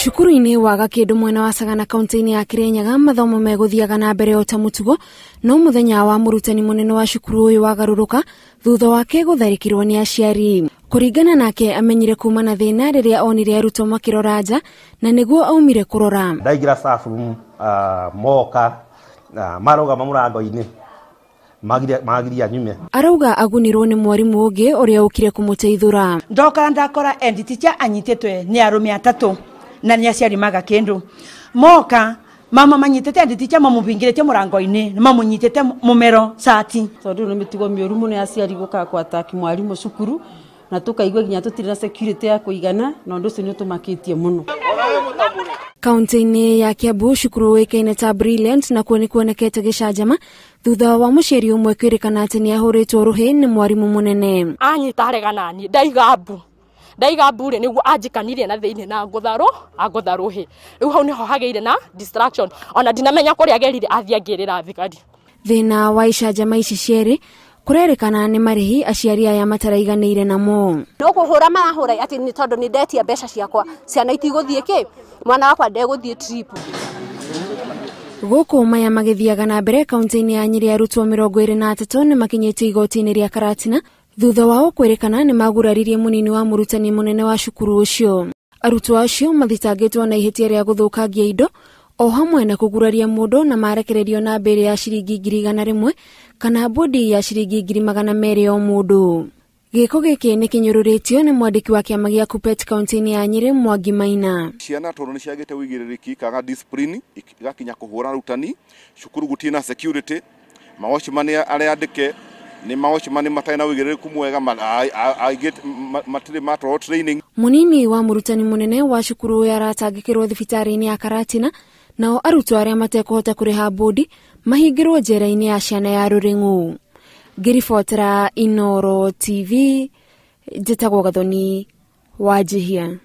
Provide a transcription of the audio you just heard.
Cukuru-ini wa Gakindu mwena wa Sagana kaunti-ini ya Kirinyaga mathomo meguthiaga na mbere ota mutugo no muthenya wa murutani munene wa cukuru uyu wagaruruka thutha wake gutharikirwo ni aciari. Kuringana nake amenyire kuuma na thina riria onire arutwo makirora nja na niguo aumire kurora. Ndaigira safu moka maroga murango-ini magiria nyume. Arauga agunirwo ni mwarimu ungi uria ukire kumuteithura. Ndoka ndakora endi teacher anyitetwe ni arume atatu na ni aciari Gakindu. Moka mama manyitete endi teacher mamubingirete murango-ini mamunyitete mumero sati. Tondu ni mitugo mioru muno aciari guka kwa ataki mwarimu cukuru na tukaigwa ginya tutiri na security ya kuigana na ndu ucio tumakitie muno. Kaunti-ini ya Kiambu cukuru wikaine ta Brilliant na kuo ni kuonekete gicanjama thutha wa muciari umwe kwirikana ati niahuritwo ruhi ni mwarimu munene. Anyita regana ni ndaigambu ri niguo anjikanirie na thiini na ngutharuhi riu hau niho hageire na distraction ona dinamenya kuri agerire athiangirira thigari. Thina wa icanjama ici cieri kurerikana ni marihi aciari aya mataraiganire namo. Ndukuhura marahura ati ni tondu ni ndetia mbeca ciakwa ciana itiguthie ki mwana wakwa ndeguthie trip. Guku maya magithiaga na mbere kaunti-ini ya Nyeri arutwo 23 ni makinyite igoti-ini ria Karatina thutha wao kwirikana ni maguraririe munini wa murutani munene wa cukuru ucio. Arutwo acio mathitangitwo na ihitia ria guthukangia indo o hamwe na kuguraria mundu na marekererio na mbere ya ciringi 100 kana bodi ya ciringi 200 o mundu. Giko giki ni kinyururitio ni mwandiki wa kiama gia Kupet kaunti-ini ya Nyeri Mwarimu. Ciana tondu ni ciagite wigiririki kaga discipline igakinya kuhura rutani cukuru gutina security maoshimani aria andike ni maoshimani mataina wigiririku mwega matire matro training. Munini wa murutani munene wa cukuru yaratangikirwo thibitari-ini ya Karatina nao arutwo aria matekuhota kuriha bodi mahingirwo njera-ini ya ciana ya Ruringu. Girifotera Inoro TV Jitagwo Gathoni Wajihia.